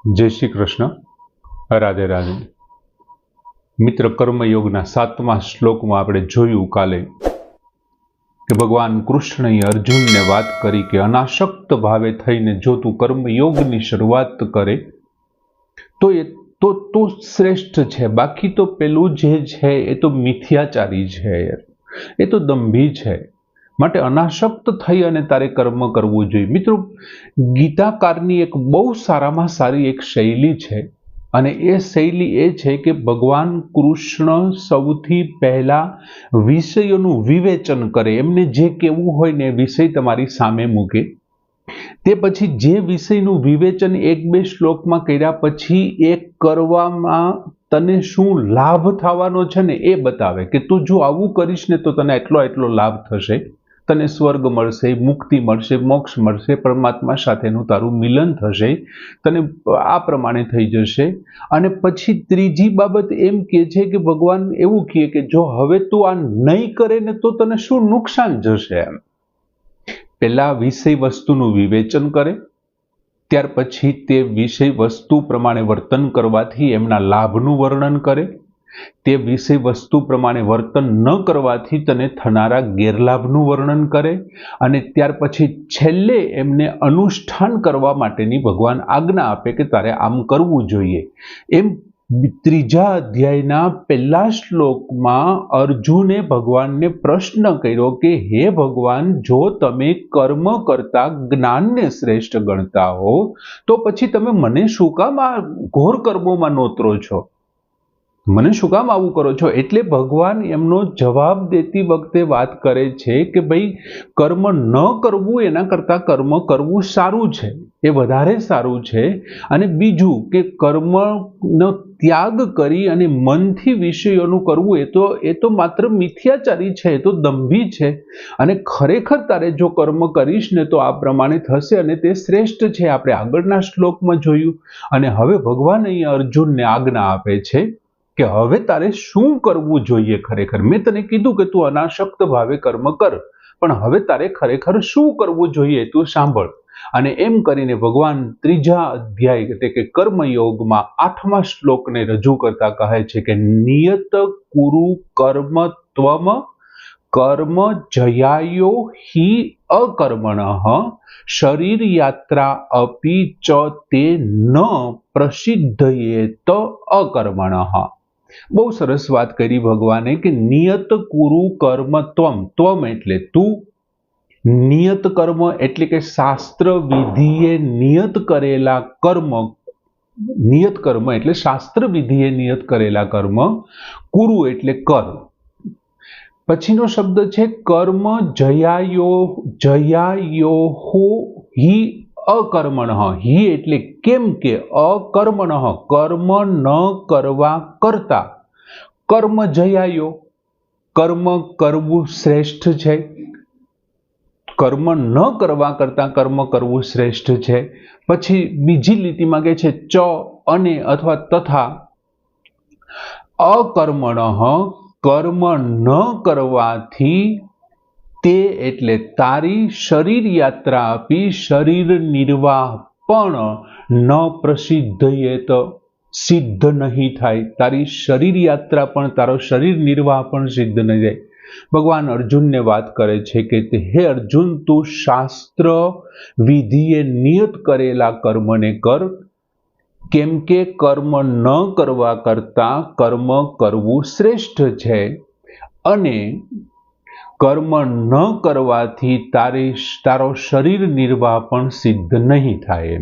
जय श्री कृष्ण। राधे राधे। मित्र, कर्मयोगना 7मा श्लोकमां आपणे जोयुं काले कि भगवान कृष्णए अर्जुनने वात करी कि अनासक्त भावे थईने जो तू कर्मयोगनी शरूआत करे तो श्रेष्ठ छे। बाकी तो पेलुं जे छे ए तो मिथ्याचारी छे, ए तो दंभी छे। माटे अनासक्त थई अने तारे कर्म करवुं जोईए। मित्रों, गीताकारनी एक बहु सारामां सारी एक शैली छे अने ए शैली ए छे कि भगवान कृष्ण सौथी पहेला विषयोनुं विवेचन करे। एमने जे कहेवुं होय ने विषय तमारी सामे मूके, ते पछी जे विषयनुं विवेचन एक बे श्लोकमां कर्या पछी ए करवामां तने शुं लाभ थवानो छे ने ए बतावे कि तू जो आवुं करीश ने तो तने एटलो एटलो लाभ थशे, तने स्वर्ग मळशे, मुक्ति मळशे, मोक्ष मळशे, परमात्मा साथेनुं तारुं मिलन थशे, तने आ प्रमाणे थई जशे। अने पछी त्रीजी बाबत एम कहे छे कि भगवान एवुं कहे कि जो हवे तू आ नहीं करे ने तो तने शुं नुकसान जशे। एम पहेला विषय वस्तुनुं विवेचन करे, त्यार पछी ते विषय वस्तु प्रमाणे वर्तन करवाथी एमना लाभनुं वर्णन करे, ते विषय वस्तु प्रमाणे वर्तन न करवाथी तने थनारा गेरलाभनुं वर्णन करे, अने त्यार पछी छेल्ले एमने अनुष्ठान करवा माटेनी भगवान आज्ञा आपे कि तारे आम करवुं जोईए। एम त्रीजा अध्यायना पहेला श्लोकमां अर्जुने भगवानने प्रश्न कर्यो कि हे भगवान, जो तमे कर्म करता ज्ञानने श्रेष्ठ गणता हो तो पछी तमे मने शुं काम आ घोर कर्मोमां नोतरो छो, મને શું કામ આવું કરો છો? એટલે ભગવાન એમનો જવાબ દેતી વખતે વાત કરે છે કે ભાઈ, કર્મ ન કરવું એના કરતા કર્મ કરવું સારું છે, એ વધારે સારું છે। અને બીજું કે કર્મનો ત્યાગ કરી અને મનથી વિષયોનું કરવું એ તો માત્ર મિથ્યાચારી છે, એ તો દંભી છે। અને ખરેખર તારે જો કર્મ કરીશ ને તો આ પ્રમાણે થશે અને તે શ્રેષ્ઠ છે। આપણે આગળના શ્લોકમાં જોયું। અને હવે ભગવાન અહીંયા અર્જુનને આજ્ઞા આપે છે કે હવે તારે શું કરવું જોઈએ। ખરેખર મેં તને કીધું કે તું અનાસક્ત ભાવે કર્મ કર, પણ હવે તારે ખરેખર શું કરવું જોઈએ તું સાંભળ। અને એમ કરીને ભગવાન ત્રીજા અધ્યાય એટલે કે કર્મયોગમાં 8મા શ્લોકને રજૂ કરતા કહે છે કે નિયત કુરુ કર્મ ત્વમ કર્મ જયાયો हि અકર્મણઃ શરીર યાત્રા અપી ચ તે ન પ્રસિદ્ધયેત અકર્મણઃ। બહુ સરસ વાત કરી ભગવાને કે નિયત કુરુ કર્મ ત્વમ, ત્વમ એટલે તું, નિયત કર્મ એટલે કે શાસ્ત્ર વિધિએ નિયત કરેલા કર્મ, નિયત કર્મ એટલે શાસ્ત્ર વિધિએ નિયત કરેલા કર્મ, કુરુ એટલે કર। પછીનો શબ્દ છે કર્મ જયાયો हि અકર્મણઃ। हि એટલે કેમ કે અકર્મણઃ કર્મ ન કરવા કરતા કર્મ જયાયો, કર્મ કરવું શ્રેષ્ઠ છે, કર્મ ન કરવા કરતા કર્મ કરવું શ્રેષ્ઠ છે। પછી બીજી લીટીમાં કહે છે ચ અને અથવા તથા અકર્મણઃ કર્મ ન કરવાથી તે એટલે તારી શરીર યાત્રા આપી શરીર નિર્વાહ પણ ન પ્રસિદ્ધયેત, સિદ્ધ નહીં થાય। તારી શરીર યાત્રા પણ, તારો શરીર નિર્વાહ પણ સિદ્ધ નહીં જાય। ભગવાન અર્જુનને વાત કરે છે કે હે અર્જુન, તું શાસ્ત્ર વિધિએ નિયત કરેલા કર્મને કર, કેમ કે કર્મ ન કરવા કરતા કર્મ કરવું શ્રેષ્ઠ છે। અને કર્મ ન કરવાથી તારો શરીર નિર્વાહ પણ સિદ્ધ નહીં થાય।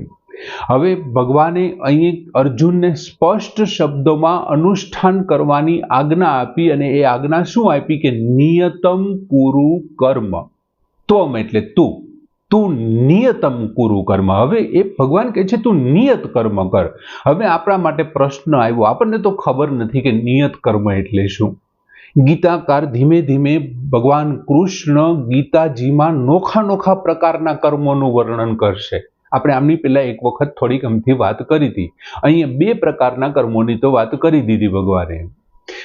હવે ભગવાને અહીં અર્જુનને સ્પષ્ટ શબ્દોમાં અનુષ્ઠાન કરવાની આજ્ઞા આપી, અને એ આજ્ઞા શું આપી કે નિયતમ કુરુ કર્મ ત્વમ એટલે તું નિયતમ કુરુ કર્મ। હવે એ ભગવાન કહે છે તું નિયત કર્મ કર। હવે આપણા માટે પ્રશ્ન આવ્યો, આપણને તો ખબર નથી કે નિયત કર્મ એટલે શું। ગીતાકાર ધીમે ધીમે ભગવાન કૃષ્ણ ગીતાજીમાં નોખા નોખા પ્રકારના કર્મોનું વર્ણન કરશે। આપણે આમની પહેલા એક વખત થોડીક અમથી વાત કરી હતી। અહીંયા 2 પ્રકારના કર્મોની તો વાત કરી દીધી ભગવાને।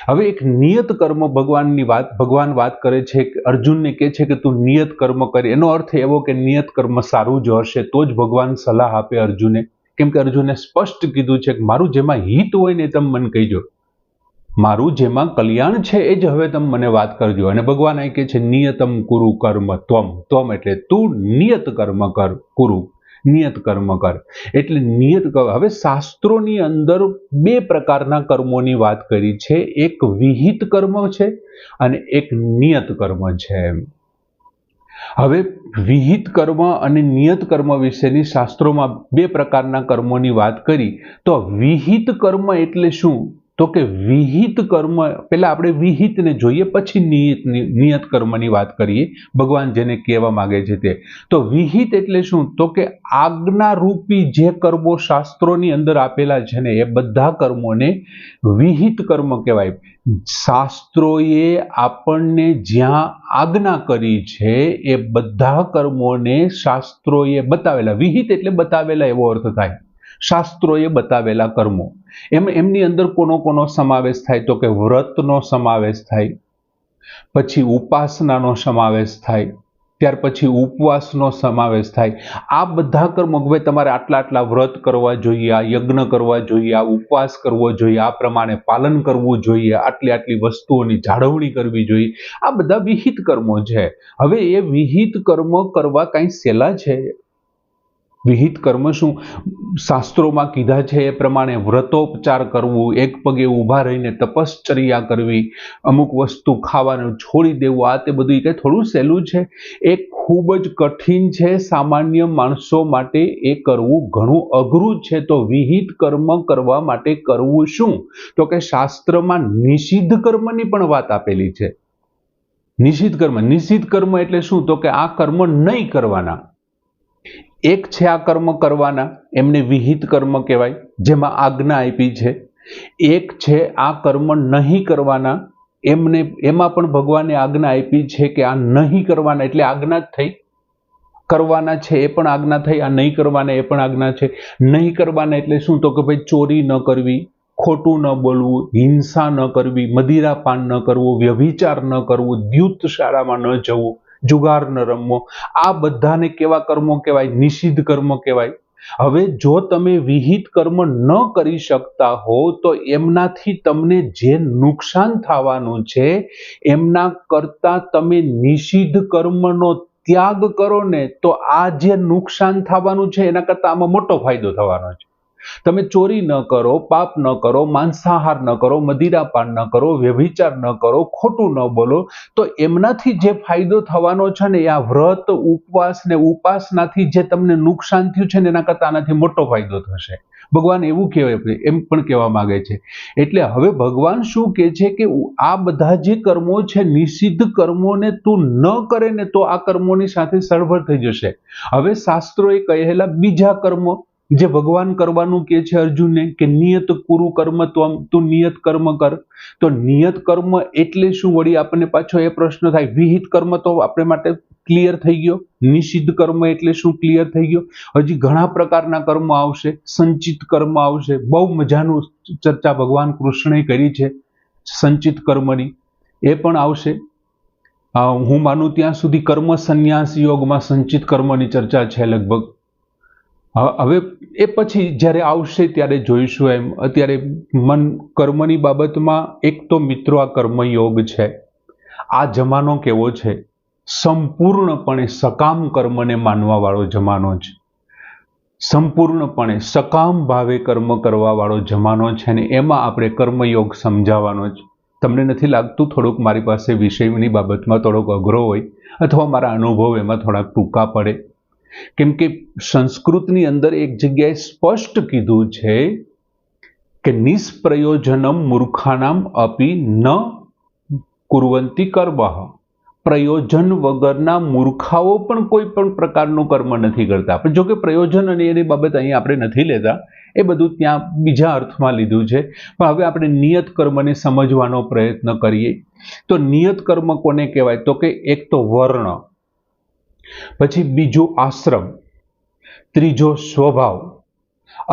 હવે એક નિયત કર્મ ભગવાન વાત કરે છે, અર્જુનને કહે છે કે તું નિયત કર્મ કર। એનો અર્થ એવો કે નિયત કર્મ સારું જ હશે તો જ ભગવાન સલાહ આપે અર્જુને કેમ કે અર્જુને સ્પષ્ટ કીધું છે કે મારું જેમાં હિત હોય ને તમે મને કહીજો, મારું જેમાં કલ્યાણ છે એ જ હવે તમે મને વાત કરજો. અને ભગવાન અહીં કહે છે નિયતમ કુરુ કર્મ ત્વમ એટલે તું નિયત કર્મ કર. કુરુ નિયત કર્મ કર એટલે નિયત કર્મ. હવે શાસ્ત્રોની અંદર બે પ્રકારના કર્મોની વાત કરી છે, એક વિહિત કર્મ છે અને એક નિયત કર્મ છે. હવે વિહિત કર્મ અને નિયત કર્મ વિશેની શાસ્ત્રોમાં બે પ્રકારના કર્મોની વાત કરી. તો વિહિત કર્મ એટલે શું? તો કે વિહિત કર્મ, પહેલા આપણે વિહિતને જોઈએ પછી નિયત કર્મની વાત કરીએ, ભગવાન જેને કહેવા માંગે છે તે. તો વિહિત એટલે શું? તો કે આજ્ઞારૂપી જે કર્મો શાસ્ત્રોની અંદર આપેલા છે ને એ બધા કર્મોને વિહિત કર્મ કહેવાય. શાસ્ત્રોએ આપણને જ્યાં આજ્ઞા કરી છે એ બધા કર્મોને શાસ્ત્રોએ બતાવેલા, વિહિત એટલે બતાવેલા એવો અર્થ થાય. શાસ્ત્રોએ બતાવેલા કર્મો એમની અંદર કોનો સમાવેશ થાય? તો કે વ્રતનો સમાવેશ થાય, પછી ઉપાસનાનો સમાવેશ થાય, ત્યાર પછી ઉપવાસનો સમાવેશ થાય. આ બધા કર્મો, હવે તમારે આટલા વ્રત કરવા જોઈએ, આ યજ્ઞ કરવા જોઈએ, આ ઉપવાસ કરવો જોઈએ, આ પ્રમાણે પાલન કરવું જોઈએ, આટલી વસ્તુઓની જાળવણી કરવી જોઈએ, આ બધા વિહિત કર્મો છે. હવે એ વિહિત કર્મ કરવા કઈ સહેલા છે? વિહિત કર્મ શું? શાસ્ત્રોમાં કીધા છે એ પ્રમાણે વ્રતોપચાર કરવું, એક પગે ઊભા રહીને તપશ્ચર્યા કરવી, અમુક વસ્તુ ખાવાનું છોડી દેવું, આ તે બધું કઈ થોડું સહેલું છે? એ ખૂબ જ કઠિન છે. સામાન્ય માણસો માટે એ કરવું ઘણું અઘરું છે. તો વિહિત કર્મ કરવા માટે કરવું શું? તો કે શાસ્ત્રમાં નિષિદ્ધ કર્મની પણ વાત આપેલી છે. નિષિદ્ધ કર્મ એટલે શું? તો કે આ કર્મ નહીં કરવાના. એક છે આ કર્મ કરવાના, એમને વિહિત કર્મ કહેવાય, જેમાં આજ્ઞા આપી છે. એક છે આ કર્મ નહીં કરવાના, એમાં પણ ભગવાને આજ્ઞા આપી છે કે આ નહીં કરવાના, એટલે આજ્ઞા જ થઈ. કરવાના છે એ પણ આજ્ઞા થઈ, આ નહીં કરવાના એ પણ આજ્ઞા છે. નહીં કરવાના એટલે શું? તો કે ભાઈ ચોરી ન કરવી, ખોટું ન બોલવું, હિંસા ન કરવી, મદિરાપાન ન કરવું, વ્યભિચાર ન કરવું, દ્યુત શાળામાં ન જવું, જુગાર ન રમવો. આ બધાને કેવા કર્મો કહેવાય? નિષિદ્ધ કર્મ કહેવાય. હવે જો તમે વિહિત કર્મ ન કરી શકતા હો તો એમનાથી તમને જે નુકસાન થવાનું છે એમના કરતા તમે નિષિદ્ધ કર્મનો ત્યાગ કરો ને તો આ જે નુકસાન થવાનું છે એના કરતા આમાં મોટો ફાયદો થવાનો છે. તમે ચોરી ન કરો, પાપ ન કરો, માંસાહાર ન કરો, મદિરાપાન ન કરો, વ્યભિચાર ન કરો, ખોટું ન બોલો, તો એમનાથી જે ફાયદો થવાનો છે ને આ વ્રત, ઉપવાસ ને ઉપાસનાથી જે તમને નુકસાન થયું છે ને એના કરતા આનાથી મોટો ફાયદો થશે. ભગવાન એવું કહેવાય, એમ પણ કહેવા માંગે છે. એટલે હવે ભગવાન શું કહે છે કે આ બધા જે કર્મો છે, નિષિદ્ધ કર્મોને તું ન કરે ને તો આ કર્મોની સાથે સરભર થઈ જશે. હવે શાસ્ત્રોએ કહેલા બીજા કર્મો જે ભગવાન કરવાનું કહે છે અર્જુનને કે નિયત કુરુ કર્મ તું નિયત કર્મ કર. તો નિયત કર્મ એટલે શું? વળી આપણને પાછો એ પ્રશ્ન થાય. વિહિત કર્મ તો આપણે માટે ક્લિયર થઈ ગયો, નિષિદ્ધ કર્મ એટલે શું ક્લિયર થઈ ગયો. હજી ઘણા પ્રકારના કર્મ આવશે, સંચિત કર્મ આવશે. બહુ મજાનું ચર્ચા ભગવાન કૃષ્ણએ કરી છે સંચિત કર્મની, એ પણ આવશે. હું માનું ત્યાં સુધી કર્મ સંન્યાસ યોગમાં સંચિત કર્મની ચર્ચા છે લગભગ. હવે એ પછી જ્યારે આવશે ત્યારે જોઈશું. એમ અત્યારે મન કર્મની બાબતમાં એક તો મિત્રો આ કર્મયોગ છે. આ જમાનો કેવો છે? સંપૂર્ણપણે સકામ કર્મને માનવા વાળો જમાનો છે. સંપૂર્ણપણે સકામ ભાવે કર્મ કરવા વાળો જમાનો છે ને એમાં આપણે કર્મયોગ સમજાવવાનો છે. તમને નથી લાગતું થોડુંક મારી પાસે વિષયની બાબતમાં થોડોક અઘરો હોય અથવા મારા અનુભવ એમાં થોડાક ટૂંકા પડે? કેમ કે સંસ્કૃતની અંદર એક જગ્યાએ સ્પષ્ટ કીધું છે કે નિષ્પ્રયોજનમ મૂર્ખાનામ અપી ન કુર્વંતિ કર્મઃ. પ્રયોજન વગરના મૂર્ખાઓ પણ કોઈ પણ પ્રકારનું કર્મ નથી કરતા. પણ જો કે પ્રયોજન અને એની બાબત અહીં આપણે નથી લેતા, એ બધું ત્યાં બીજા અર્થમાં લીધું છે. પણ હવે આપણે નિયત કર્મને સમજવાનો પ્રયત્ન કરીએ. તો નિયત કર્મ કોને કહેવાય? તો કે એક તો વર્ણ, પછી બીજું આશ્રમ, ત્રીજો સ્વભાવ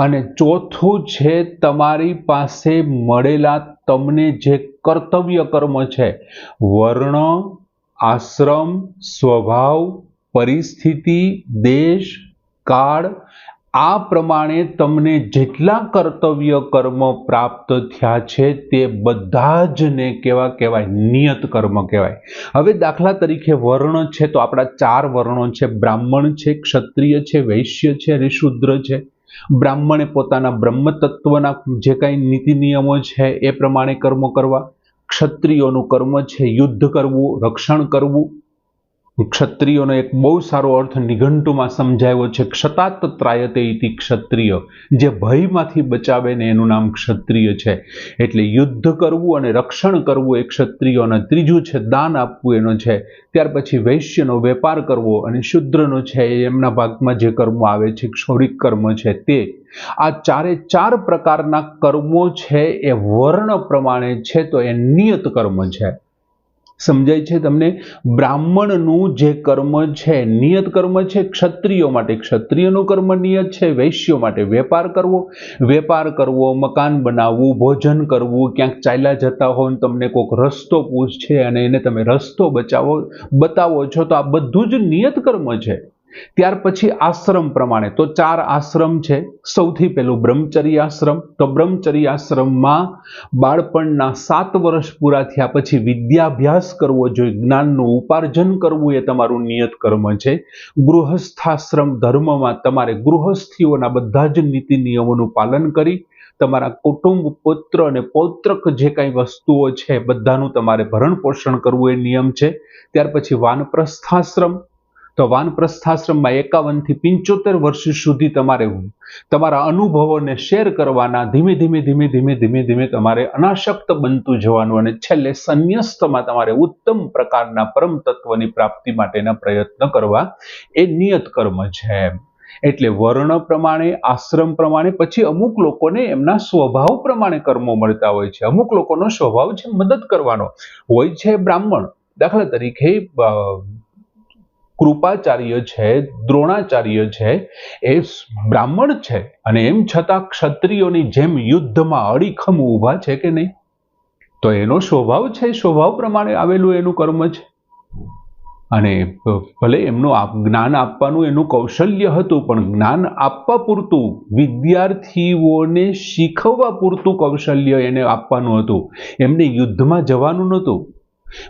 અને ચોથું છે તમારી પાસે મળેલા તમને જે કર્તવ્ય કર્મ છે. વર્ણ, આશ્રમ, સ્વભાવ, પરિસ્થિતિ, દેશ, કાળ, આ પ્રમાણે તમને જેટલા કર્તવ્ય કર્મ પ્રાપ્ત થયા છે તે બધા જ ને કેવા કહેવાય? નિયત કર્મ કહેવાય. હવે દાખલા તરીકે વર્ણ છે તો આપણા 4 વર્ણો છે. બ્રાહ્મણ છે, ક્ષત્રિય છે, વૈશ્ય છે અને શૂદ્ર છે. બ્રાહ્મણે પોતાના બ્રહ્મ તત્વના જે કાંઈ નીતિ નિયમો છે એ પ્રમાણે કર્મ કરવા. ક્ષત્રિયોનું કર્મ છે યુદ્ધ કરવું, રક્ષણ કરવું. ક્ષત્રિયોનો એક બહુ સારો અર્થ નિઘંટુમાં સમજાવ્યો છે, ક્ષતાત ત્રાયતે ઇતિ ક્ષત્રિય, જે ભયમાંથી બચાવે ને એનું નામ ક્ષત્રિય છે. એટલે યુદ્ધ કરવું અને રક્ષણ કરવું એ ક્ષત્રિયો, અને ત્રીજું છે દાન આપવું એનો છે. ત્યાર પછી વૈશ્યનો વેપાર કરવો, અને શૂદ્રનો છે એમના ભાગમાં જે કર્મો આવે છે ક્ષૌરિક કર્મ છે તે. આ 4 પ્રકારના કર્મો છે એ વર્ણ પ્રમાણે છે તો એ નિયત કર્મ છે. સમજાય છે તમને? બ્રાહ્મણનું જે કર્મ છે નિયત કર્મ છે. ક્ષત્રિયો માટે ક્ષત્રિયનું કર્મ નિયત છે. વૈશ્યો માટે વેપાર કરવો, મકાન બનાવવું, ભોજન કરવું. ક્યાંક ચાલ્યા જતા હો ને તમને કોઈક રસ્તો પૂછે અને એને તમે રસ્તો બતાવો છો તો આ બધું જ નિયત કર્મ છે. ત્યાર પછી આશ્રમ પ્રમાણે તો 4 આશ્રમ છે. સૌથી પહેલું બ્રહ્મચર્ય આશ્રમ. તો બ્રહ્મચર્ય આશ્રમમાં બાળપણના 7 વર્ષ પૂરા થયા પછી વિદ્યાભ્યાસ કરવો જોઈએ, જ્ઞાનનું ઉપાર્જન કરવું એ તમારું નિયત કર્મ છે. ગૃહસ્થાશ્રમ ધર્મમાં તમારે ગૃહસ્થીઓના બધા જ નીતિ નિયમોનું પાલન કરી તમારા કુટુંબ, પુત્ર અને પૌત્રક જે કાંઈ વસ્તુઓ છે બધાનું તમારે ભરણ પોષણ કરવું એ નિયમ છે. ત્યાર પછી વાનપ્રસ્થાશ્રમ. તો વાનપ્રસ્થાશ્રમમાં 51 થી 75 વર્ષ સુધી તમારે તમારા અનુભવોને શેર કરવાના. ધીમે ધીમે તમારે અનાસક્ત બનતું જવાનું અને છેલ્લે સંન્યસ્તમાં તમારે ઉત્તમ પ્રકારના પરમ તત્વની પ્રાપ્તિ માટેના પ્રયત્ન કરવા. એ નિયત કર્મ છે. એટલે વર્ણ પ્રમાણે, આશ્રમ પ્રમાણે, પછી અમુક લોકોને એમના સ્વભાવ પ્રમાણે કર્મો મળતા હોય છે. અમુક લોકોનો સ્વભાવ છે મદદ કરવાનો હોય છે. બ્રાહ્મણ દાખલા તરીકે કૃપાચાર્ય છે, દ્રોણાચાર્ય છે, એ બ્રાહ્મણ છે અને એમ છતાં ક્ષત્રિયોની જેમ યુદ્ધમાં અડીખમ ઊભા છે કે નહીં? તો એનો સ્વભાવ છે, સ્વભાવ પ્રમાણે આવેલું એનું કર્મ છે. અને ભલે એમનું જ્ઞાન આપવાનું એનું કૌશલ્ય હતું, પણ જ્ઞાન આપવા પૂરતું, વિદ્યાર્થીઓને શીખવવા પૂરતું કૌશલ્ય એને આપવાનું હતું. એમને યુદ્ધમાં જવાનું નહોતું.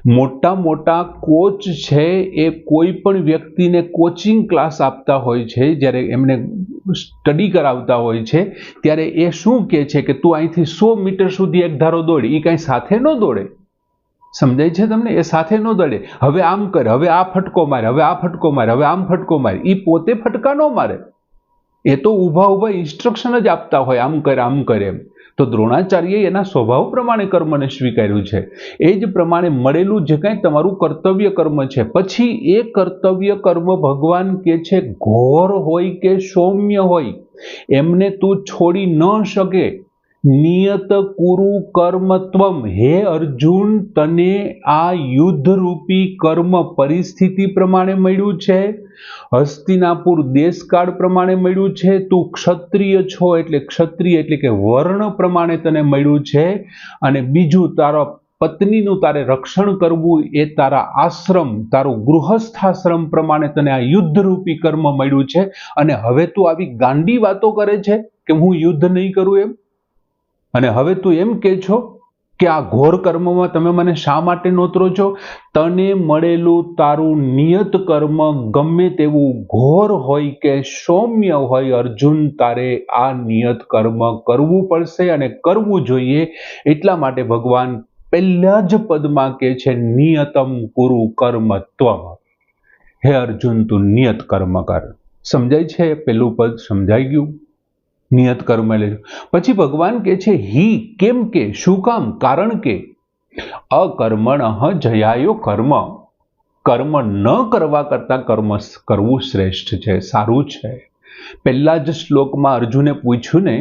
મોટા કોચ છે એ કોઈ પણ વ્યક્તિને કોચિંગ ક્લાસ આપતા હોય છે, જ્યારે એમને સ્ટડી કરાવતા હોય છે ત્યારે એ શું કહે છે કે તું અહીંથી 100 મીટર સુધી એક ધારો દોડ. એ કાંઈ સાથે ન દોડે. સમજાય છે તમને? એ સાથે ન દોડે. હવે આમ કર, હવે આ ફટકો માર, હવે આ ફટકો માર, હવે આમ ફટકો માર. એ પોતે ફટકા ન મારે. એ તો ઊભા ઇન્સ્ટ્રક્શન જ આપતા હોય, આમ કર, આમ કર એમ. તો દ્રોણાચાર્ય એના સ્વભાવ પ્રમાણે કર્મને સ્વીકાર્યું છે. એ જ પ્રમાણે મળેલું જે કાંઈ તમારું કર્તવ્ય કર્મ છે, પછી એ કર્તવ્ય કર્મ ભગવાન કે છે ઘોર હોય કે સૌમ્ય હોય એમને તું છોડી ન શકે. નિયત કુરુ કર્મત્વમ. હે અર્જુન, તને આ યુદ્ધ રૂપી કર્મ પરિસ્થિતિ પ્રમાણે મળ્યું છે, હસ્તિનાપુર દેશકાળ પ્રમાણે મળ્યું છે. તું ક્ષત્રિય છો એટલે ક્ષત્રિય એટલે કે વર્ણ પ્રમાણે તને મળ્યું છે. અને બીજું, તારા પત્નીનું તારે રક્ષણ કરવું એ તારા આશ્રમ, તારું ગૃહસ્થાશ્રમ પ્રમાણે તને આ યુદ્ધ રૂપી કર્મ મળ્યું છે. અને હવે તું આવી ગાંડી વાતો કરે છે કે હું યુદ્ધ નહીં કરું એમ. અને હવે તું એમ કહે છો કે આ ઘોર કર્મમાં તમે મને શા માટે નોતરો છો? તને મળેલું તારું નિયત કર્મ ગમે તેવું ઘોર હોય કે સૌમ્ય હોય, અર્જુન, તારે આ નિયત કર્મ કરવું પડશે અને કરવું જોઈએ. એટલા માટે ભગવાન પહેલા જ પદમાં કહે છે નિયતમ કુરુ કર્મ ત્વમ. હે અર્જુન, તું નિયત કર્મ કર. સમજાય છે? પેલું પદ સમજાઈ ગયું? નિયત કર્મ લે. પછી ભગવાન કહે છે હિ. કેમ કે? શું કામ? કારણ કે અકર્મણઃ જયાયો કર્મ. કર્મ ન કરવા કરતા કર્મ કરવું શ્રેષ્ઠ છે, સારું છે. પહેલા જ શ્લોકમાં અર્જુને પૂછ્યું ને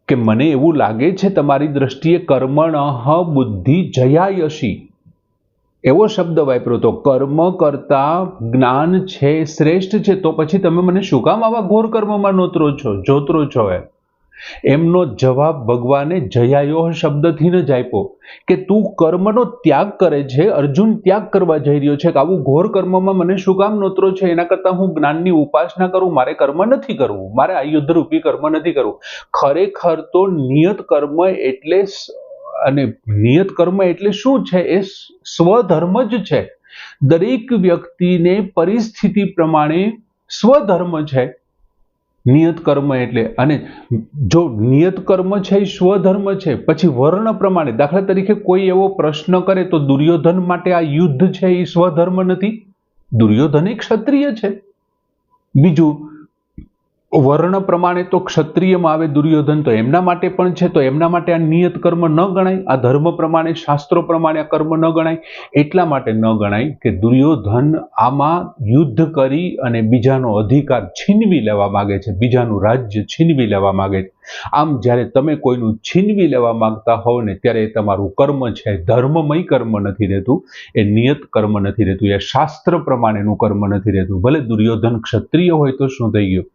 કે મને એવું લાગે છે તમારી દ્રષ્ટિએ કર્મણઃ બુદ્ધિ જયાયસી, એવો શબ્દ વાપર્યો. તો કર્મ કરતા જ્ઞાન છે શ્રેષ્ઠ છે. તો પછી તમે મને શું કામ આવા ઘોર કર્મમાં જોતરો છો? એમનો જવાબ ભગવાને જયાયો શબ્દથી જ આપ્યો કે તું કર્મનો ત્યાગ કરે છે, અર્જુન ત્યાગ કરવા જઈ રહ્યો છે કે આવું ઘોર કર્મમાં મને શું કામ નોતરો છે, એના કરતા હું જ્ઞાનની ઉપાસના કરું, મારે કર્મ નથી કરવું, મારે આ યુદ્ધરૂપી કર્મ નથી કરવું. ખરેખર તો નિયત કર્મ એટલે અને નિયત કર્મ એટલે શું છે? એ સ્વધર્મ જ છે. દરેક વ્યક્તિને પરિસ્થિતિ પ્રમાણે સ્વધર્મ છે નિયત કર્મ એટલે. અને જો નિયત કર્મ છે એ સ્વધર્મ છે, પછી વર્ણ પ્રમાણે, દાખલા તરીકે કોઈ એવો પ્રશ્ન કરે તો દુર્યોધન માટે આ યુદ્ધ છે એ સ્વધર્મ નથી, દુર્યોધન એક ક્ષત્રિય છે. બીજું વર્ણ પ્રમાણે તો ક્ષત્રિયમાં આવે દુર્યોધન, તો એમના માટે પણ છે, તો એમના માટે આ નિયત કર્મ ન ગણાય, આ ધર્મ પ્રમાણે શાસ્ત્રો પ્રમાણે આ કર્મ ન ગણાય. એટલા માટે ન ગણાય કે દુર્યોધન આમાં યુદ્ધ કરી અને બીજાનો અધિકાર છીનવી લેવા માંગે છે, બીજાનું રાજ્ય છીનવી લેવા માંગે છે. આમ જ્યારે તમે કોઈનું છીનવી લેવા માંગતા હોવ ને ત્યારે એ તમારું કર્મ છે, ધર્મમય કર્મ નથી રહેતું, એ નિયત કર્મ નથી રહેતું, એ શાસ્ત્ર પ્રમાણેનું કર્મ નથી રહેતું. ભલે દુર્યોધન ક્ષત્રિય હોય તો શું થઈ ગયું,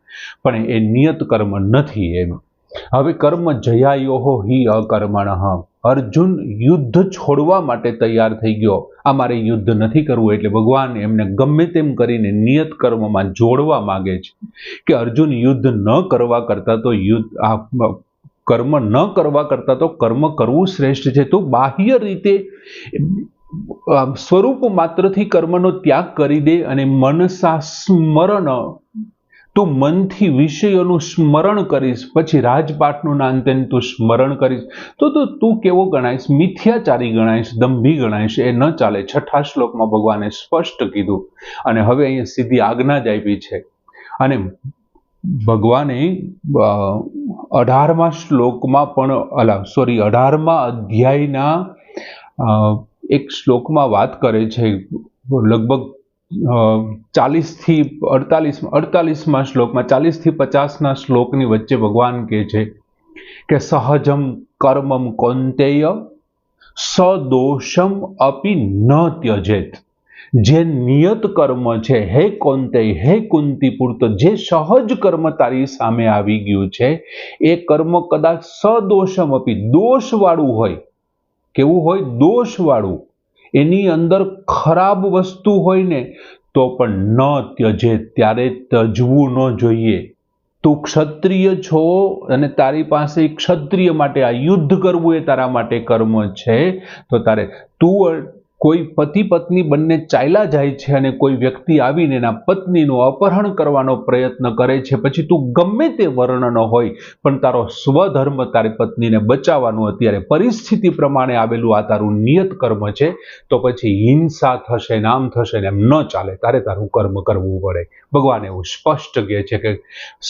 પણ એ નિયત કર્મ નથી એમ. હવે કર્મ જયાયો હિ અકર્મણઃ. અર્જુન યુદ્ધ છોડવા માટે તૈયાર થઈ ગયો, આ મારે યુદ્ધ નથી કરવું, એટલે ભગવાન એમને ગમે તેમ કરીને નિયત કર્મમાં જોડવા માંગે છે કે અર્જુન યુદ્ધ ન કરવા કરતા તો કર્મ ન કરવા કરતા તો કર્મ કરવું શ્રેષ્ઠ છે. તો બાહ્ય રીતે સ્વરૂપ માત્રથી કર્મનો ત્યાગ કરી દે અને મનસા સ્મરણ, તું મનથી વિષયોનું સ્મરણ કરીશ, પછી રાજપાટનું નામ તેને તું સ્મરણ કરીશ, તો તું કેવો ગણાઈશ? મિથ્યાચારી ગણાઈશ, દંભી ગણાઈશ. એ ન ચાલે. 6થા શ્લોકમાં ભગવાને સ્પષ્ટ કીધું અને હવે અહીંયા સીધી આજ્ઞા જ આપી છે. અને ભગવાને 18મા શ્લોકમાં પણ 18મા અધ્યાયના એક શ્લોકમાં વાત કરે છે, લગભગ 40 થી 48મા શ્લોકમાં 40 થી 50ના શ્લોકની વચ્ચે ભગવાન કહે છે કે સહજમ કર્મમ કૌંતેય સદોષમ અપી ન ત્યજેત. જે નિયત કર્મ છે હે કૌંતેય, હે કુંતી પુત્ર, જે સહજ કર્મ તારી સામે આવી ગયું છે એ કર્મ કદાચ સદોષમ અપી, દોષવાળું હોય. કેવું હોય? દોષવાળું. એની અંદર ખરાબ વસ્તુ હોય ને તો પણ ન ત્યજે, ત્યારે તજવું ન જોઈએ. તું ક્ષત્રિય છો અને તારી પાસે ક્ષત્રિય માટે આ યુદ્ધ કરવું એ તારા માટે કર્મ છે, તો તારે તું કોઈ પતિ પત્ની બંને ચાલ્યા જાય છે અને કોઈ વ્યક્તિ આવીને એના પત્નીનું અપહરણ કરવાનો પ્રયત્ન કરે છે, પછી તું ગમે તે વર્ણનો હોય પણ તારો સ્વધર્મ તારી પત્નીને બચાવવાનું અત્યારે પરિસ્થિતિ પ્રમાણે આવેલું આ તારું નિયત કર્મ છે, તો પછી હિંસા થશે, નામ થશે ને એમ ન ચાલે, તારે તારું કર્મ કરવું પડે. ભગવાન એવું સ્પષ્ટ કહે છે કે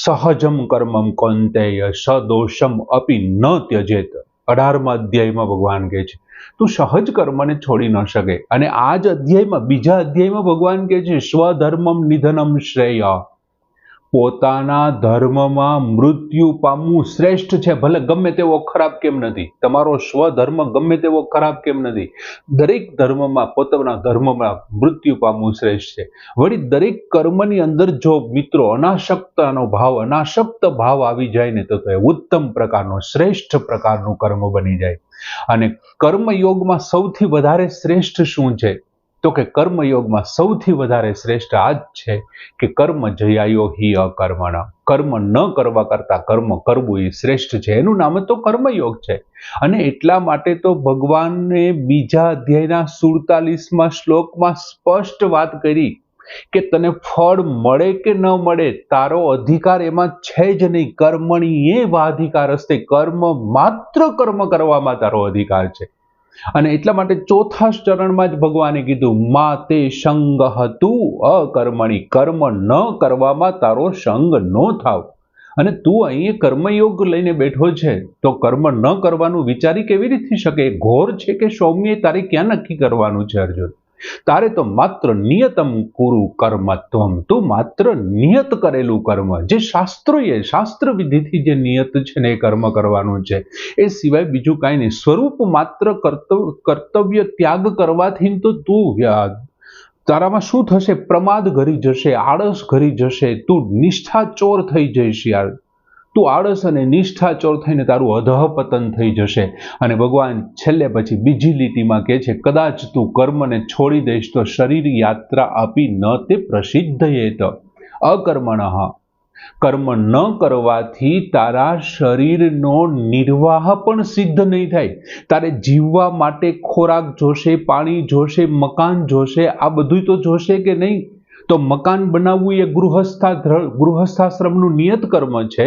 સહજમ કર્મમ કૌંતેય સદોષમ અપી ન ત્યજેત. 18મા અધ્યાયમાં ભગવાન કહે છે તું સહજ કર્મને છોડી ન શકે. અને આ જ અધ્યાયમાં, બીજા અધ્યાયમાં ભગવાન કહે છે સ્વધર્મમ નિધનમ શ્રેય. પોતાના ધર્મમાં મૃત્યુ પામવું શ્રેષ્ઠ છે, ભલે ગમે તેવો ખરાબ કેમ નથી. તમારો સ્વધર્મ ગમે તેવો ખરાબ કેમ નથી, દરેક ધર્મમાં પોતાના ધર્મમાં મૃત્યુ પામવું શ્રેષ્ઠ છે. વળી દરેક કર્મની અંદર જો મિત્રો અનાસક્તનો ભાવ, અનાસક્ત ભાવ આવી જાય ને તો એ ઉત્તમ પ્રકારનો, શ્રેષ્ઠ પ્રકારનું કર્મ બની જાય. અને કર્મયોગમાં સૌથી વધારે શ્રેષ્ઠ શું છે? તો કે કર્મયોગમાં સૌથી વધારે શ્રેષ્ઠ આ જ છે કે કર્મ જયાયો હિ અકર્મણ. કર્મ ન કરવા કરતા કર્મ કરવું એ શ્રેષ્ઠ છે. એનું નામ તો કર્મયોગ છે. અને એટલા માટે તો ભગવાને બીજા અધ્યાયના 47મા શ્લોકમાં સ્પષ્ટ વાત કરી કે તને ફળ મળે કે ન મળે, તારો અધિકાર એમાં છે જ નહીં. કર્મણી એ વાધિકાર હસ્તે, કર્મ માત્ર કર્મ કરવામાં તારો અધિકાર છે. અને એટલા માટે 4થા ચરણમાં જ ભગવાને કીધું મા તે સંગ તું અકર્મણી, કર્મ ન કરવામાં તારો સંગ ન થાવ. અને તું અહીં કર્મયોગ લઈને બેઠો છે તો કર્મ ન કરવાનું વિચારી કેવી રીતે શકે? ઘોર છે કે સૌમ્ય, તારે ક્યાં નક્કી કરવાનું છે અર્જુન? તારે તો માત્ર નિયતમ કુરુ કર્મત્વમ, તું માત્ર નિયત કરેલું કર્મ, જે શાસ્ત્રોએ શાસ્ત્ર વિધિથી જે નિયત છે ને એ કર્મ કરવાનું છે, એ સિવાય બીજું કાંઈ નહીં. સ્વરૂપ માત્ર કર્તવ્ય ત્યાગ કરવાથી તો તું તારામાં શું થશે? પ્રમાદ ઘરી જશે, આળસ ઘરી જશે, તું નિષ્ઠા ચોર થઈ જઈશ યાર. તું આળસ અને નિષ્ઠાચોર થઈને તારું અધઃપતન થઈ જશે. અને ભગવાન છેલ્લે પછી બીજી લીટીમાં કહે છે, કદાચ તું કર્મને છોડી દઈશ તો શરીર યાત્રા આપી ન તે પ્રસિદ્ધયેત. અકર્મણઃ, કર્મ ન કરવાથી તારા શરીરનો નિર્વાહ પણ સિદ્ધ નહીં થાય. તારે જીવવા માટે ખોરાક જોશે, પાણી જોશે, મકાન જોશે, આ બધું તો જોશે કે નહીં? તો મકાન બનાવવું એ ગૃહસ્થાશ્રમનું નિયત કર્મ છે.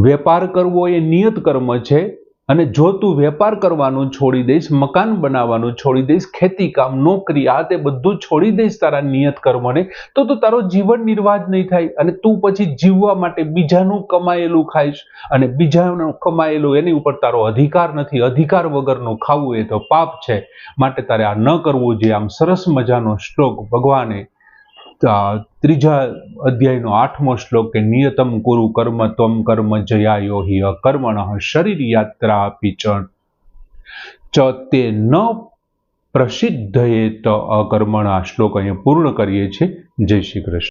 વેપાર કરવો એ નિયત કર્મ છે. અને જો તું વેપાર કરવાનું છોડી દઈશ, મકાન બનાવવાનું છોડી દઈશ, ખેતી કામ, નોકરી, આ તે બધું છોડી દઈશ તારા નિયત કર્મને, તો તારો જીવન નિર્વાહ જ નહીં થાય. અને તું પછી જીવવા માટે બીજાનું કમાયેલું ખાઈશ, અને બીજાનું કમાયેલું એની ઉપર તારો અધિકાર નથી. અધિકાર વગરનું ખાવું એ તો પાપ છે. માટે તારે આ ન કરવું જોઈએ. આમ સરસ મજાનો શ્લોક ભગવાને ત્રીજા અધ્યાયનો 8મો શ્લોક કે નિયતમ કુરુ કર્મ ત્વમ કર્મ જયાયો હિ અકર્મણઃ શરીર યાત્રા આપી ચ તે ન પ્રસિદ્ધયેત અકર્મણ. આ શ્લોક અહીંયા પૂર્ણ કરીએ છીએ. જય શ્રી કૃષ્ણ.